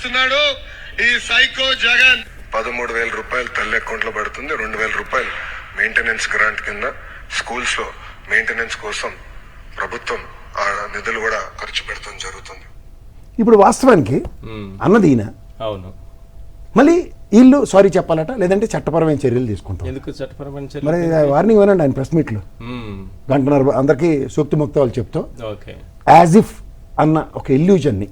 చేస్తున్నాడు ఈ సైకో జగన్. 13,000 రూపాయలు తల్లి అకౌంట్ లో పడుతుంది, 2,000 రూపాయలు మెయింటెనెన్స్ గ్రాంట్ కింద స్కూల్స్ లో మెయింటెనెన్స్ కోసం ప్రభుత్వం ఆ నిధులు కూడా ఖర్చు పెడతాం జరుగుతుంది. ఇప్పుడు వాస్తవానికి అన్నది ఈయన. అవును. మళ్ళీ వీళ్ళు సారీ చెప్పాలట, లేదంటే చట్టపరమైన చర్యలు తీసుకుంటాం. ఎందుకు చట్టపరమైన చర్యలు? మరి వార్నింగ్ వినండి ఆయన ప్రెస్ మీట్లో గంటన్నర అందరికీ సూక్తి ముక్తాలు చెప్తూ యాజ్ ఇఫ్ అన్న ఒక ఇల్యూజన్ని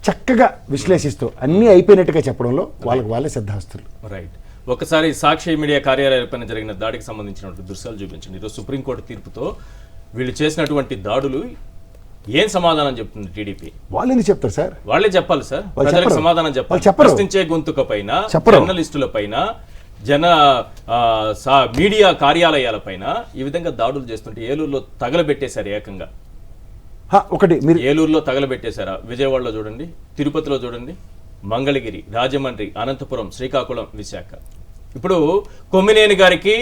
చక్కగా విశ్లేషిస్తూ అన్నీ అయిపోయినట్టుగా చెప్పడంలో వాళ్ళే సిద్ధాస్తులు. రైట్. ఒకసారి సాక్షి మీడియా కార్యాలయాలపైన జరిగిన దాడికి సంబంధించినటువంటి దృశ్యాలు చూపించండి. ఈరోజు సుప్రీంకోర్టు తీర్పుతో వీళ్ళు చేసినటువంటి దాడులు ఏం సమాధానం చెప్తుంది టీడీపీ? వాళ్ళు ఎందుకు చెప్తారు సార్? వాళ్ళే చెప్పాలి సార్, ప్రజలకు సమాధానం చెప్పాలి. ప్రశ్నించే గొంతుక పైన, జర్నలిస్టుల పైన, మీడియా కార్యాలయాల పైన ఈ విధంగా దాడులు చేస్తుంటే ఏలూరులో తగలబెట్టేశారు ఏకంగా. ఒకటి మీరు ఏలూరులో తగలబెట్టేశారా? విజయవాడలో చూడండి, తిరుపతిలో చూడండి, మంగళగిరి, రాజమండ్రి, అనంతపురం, శ్రీకాకుళం, విశాఖ. ఇప్పుడు కొమ్మినేని గారికి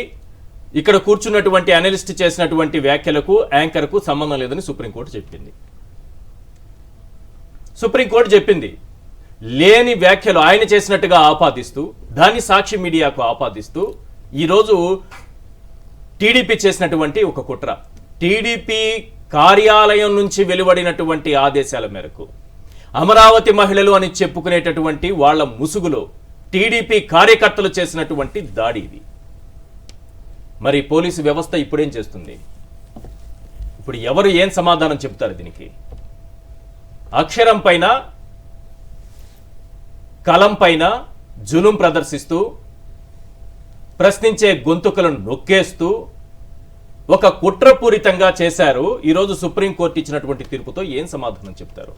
ఇక్కడ కూర్చున్నటువంటి అనలిస్ట్ చేసినటువంటి వ్యాఖ్యలకు యాంకర్కు సంబంధం లేదని సుప్రీంకోర్టు చెప్పింది. సుప్రీంకోర్టు చెప్పింది. లేని వ్యాఖ్యలు ఆయన చేసినట్టుగా ఆపాదిస్తూ, దాన్ని సాక్షి మీడియాకు ఆపాదిస్తూ ఈరోజు టీడీపీ చేసినటువంటి ఒక కుట్ర. టీడీపీ కార్యాలయం నుంచి వెలువడినటువంటి ఆదేశాల మేరకు అమరావతి మహిళలు అని చెప్పుకునేటటువంటి వాళ్ళ ముసుగులో టీడీపీ కార్యకర్తలు చేసినటువంటి దాడి ఇది. మరి పోలీసు వ్యవస్థ ఇప్పుడేం చేస్తుంది? ఇప్పుడు ఎవరు ఏం సమాధానం చెప్తారు దీనికి? అక్షరం పైన, కలం పైన జులుం ప్రదర్శిస్తూ, ప్రశ్నించే గొంతుకలను నొక్కేస్తూ ఒక కుట్రపూరితంగా చేశారు. ఈరోజు సుప్రీంకోర్టు ఇచ్చినటువంటి తీర్పుతో ఏం సమాధానం చెప్తారు?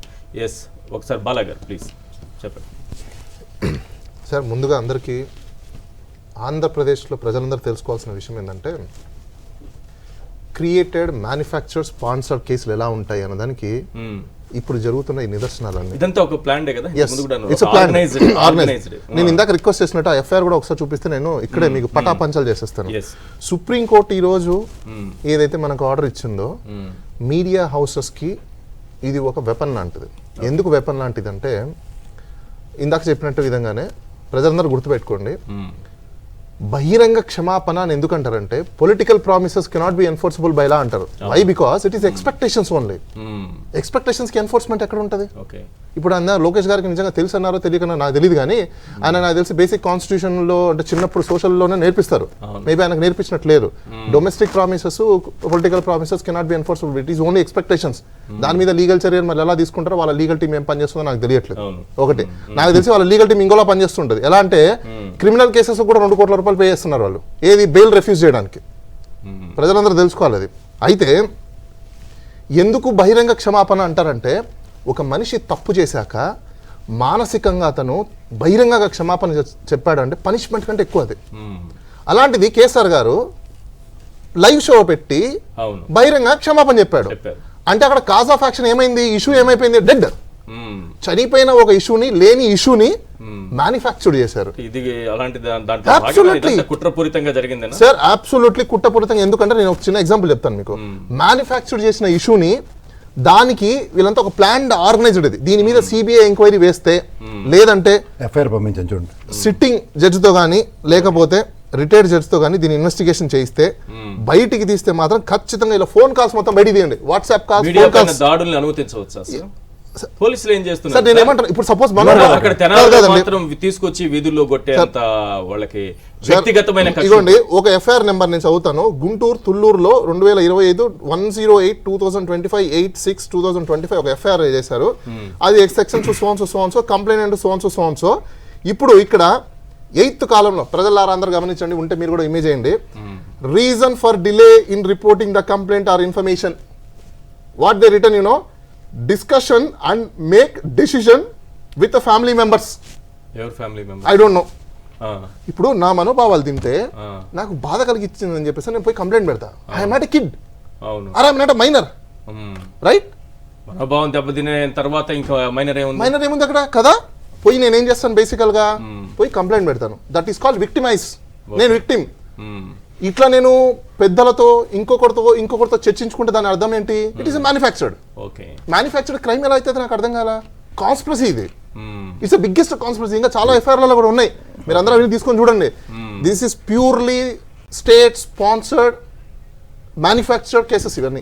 ఎస్, ఒకసారి బాలాగారు ప్లీజ్ చెప్పండి. సార్, ముందుగా అందరికీ ఆంధ్రప్రదేశ్లో ప్రజలందరూ తెలుసుకోవాల్సిన విషయం ఏంటంటే, క్రియేటెడ్, మ్యానుఫ్యాక్చర్డ్, స్పాన్సర్డ్ కేసులు ఎలా ఉంటాయి అన్నదానికి ఇప్పుడు జరుగుతున్న ఈ నిదర్శనాలన్నీ. ఇదంతా ఒక ప్లాన్ కదా? నేను ఇందాక రిక్వెస్ట్ చేసినట్టు ఆ ఎఫ్ఐఆర్ కూడా ఒకసారి చూపిస్తే నేను ఇక్కడే మీకు పటాపంచలు చేసేస్తాను. సుప్రీంకోర్టు ఈ రోజు ఏదైతే మనకు ఆర్డర్ ఇచ్చిందో, మీడియా హౌసెస్ కి ఇది ఒక వెపన్ లాంటిది. ఎందుకు వెపన్ లాంటిది అంటే, ఇందాక చెప్పినట్టు విధంగానే ప్రజలందరూ గుర్తుపెట్టుకోండి, బహిరంగ క్షమాపణ అని ఎందుకంటారంటే, political promises cannot be enforceable by law అంటారు. Why? Because it is expectations only. Expectations కి ఎన్ఫోర్స్మెంట్ ఎక్కడ ఉంటుంది? ఇప్పుడు అన్న లోకేష్ గారికి నిజంగా తెలుసు అన్నారో తెలియకన్నా నాకు తెలియదు, కానీ ఆయన నాకు తెలిసి బేసిక్ కాన్స్టిట్యూషన్ లో అంటే చిన్నప్పుడు సోషల్లోనే నేర్పిస్తారు. మేబీ ఆయనకు నేర్పించినట్లేదు. Domestic promises, political promises cannot be enforceable. It is only expectations. దాని మీద లీగల్ చర్యలు మరి ఎలా తీసుకుంటారో, వాళ్ళ లీగల్ టీం ఏం పనిచేస్తుందో నాకు తెలియట్లేదు. ఒకటి నాకు తెలిసి వాళ్ళ లీగల్ టీం ఇంకోలా పనిచేస్తుంటది. ఎలా అంటే, క్రిమినల్ కేసెస్ కూడా 2 కోట్ల రూపాయలు పే చేస్తున్నారు వాళ్ళు, ఏది బెయిల్ రిఫ్యూజ్ చేయడానికి. ప్రజలందరూ తెలుసుకోవాలి అది. అయితే ఎందుకు బహిరంగ క్షమాపణ అంటారంటే, ఒక మనిషి తప్పు చేశాక మానసికంగా అతను బహిరంగంగా క్షమాపణ చెప్పాడంటే పనిష్మెంట్ కంటే ఎక్కువ అది. అలాంటిది కేసీఆర్ గారు లైవ్ షో పెట్టి బహిరంగ క్షమాపణ చెప్పాడు. అంటే అక్కడ కాజ్ ఆఫ్ యాక్షన్ ఏమైంది? ఇష్యూ ఏమైపోయింది? డెడ్. చనిపోయిన ఒక ఇష్యూని, లేని ఇష్యూని మ్యానుఫ్యాక్చర్ చేశారు. సార్, అబ్సల్యూట్లీ కుట్రపూరితంగా. ఎందుకంటే నేను ఒక చిన్న ఎగ్జాంపుల్ చెప్తాను మీకు. మ్యానుఫ్యాక్చర్ చేసిన ఇష్యూని, దానికి వీళ్ళంతా ఒక ప్లాన్డ్, ఆర్గనైజ్డ్ ఇది. దీని మీద సిబిఐ ఎంక్వైరీ వేస్తే, లేదంటే ఎఫ్ఐఆర్ పంపించండి చూడండి, సిట్టింగ్ జడ్జితో కానీ లేకపోతే రిటైర్డ్ జడ్జితో కానీ దీని ఇన్వెస్టిగేషన్ చేయిస్తే, బయటికి తీస్తే మాత్రం ఖచ్చితంగా ఇలా ఫోన్ కాల్స్ మొత్తం బయటికి తీయండి. వాట్సాప్ కాల్స్, దాడుల్ని అనుమతించవచ్చా? పోలీసులు ఏం చేస్తున్నారు? సార్, నేను ఏమంటాను, ఇప్పుడు సపోజ్ అక్కడ తెనాలిలో మాత్రం తీసుకొచ్చి వీధుల్లో కొట్టేంత వాళ్ళకి వ్యక్తిగతమైన ఇదిగోండి, ఒక ఎఫ్ఐఆర్ నెంబర్ నేను చదువుతాను. గుంటూరు తుళ్ళూరులో 2025 108/2025 ఒక ఎఫ్ఐఆర్ చేశారు. అది సెక్షన్ సోన్సో కంప్లైంట్ సోన్సో. ఇప్పుడు ఇక్కడ 8th కాలంలో, ప్రజలారా అందరూ గమనించండి, ఉంటే మీరు కూడా ఇమేజ్ చేయండి. Reason for delay in reporting the complaint or information, what they written, you know, discussion and make decision with family members. I don't know. ఇప్పుడు నా మనోభావాలు తింటే నాకు బాధ కలిగించింది అని చెప్పేసి నేను పోయి కంప్లైంట్ పెడతా. I'm not a kid, or I'm not a minor, right? మనోభావం దెబ్బతిన తర్వాత ఇంకా మైనర్ ఏముంది అక్కడ కదా? పోయి నేనేం చేస్తాను, బేసికల్ గా పోయి కంప్లైంట్ పెడతాను. That is called victimise. నేను విక్టిమ్. ఇట్లా నేను పెద్దలతో ఇంకొకరితో చర్చించుకుంటే దాని అర్థం ఏంటి? It is manufactured. Manufactured crime ఎలా అయితే నాకు అర్థం కాల. కాన్స్పిరసీ ఇది. It's biggest conspiracy. ఇంకా చాలా ఎఫ్ఐఆర్లలో కూడా ఉన్నాయి, మీరు అందరూ అవి తీసుకొని చూడండి. This is purely state sponsored manufactured cases ఇవన్నీ.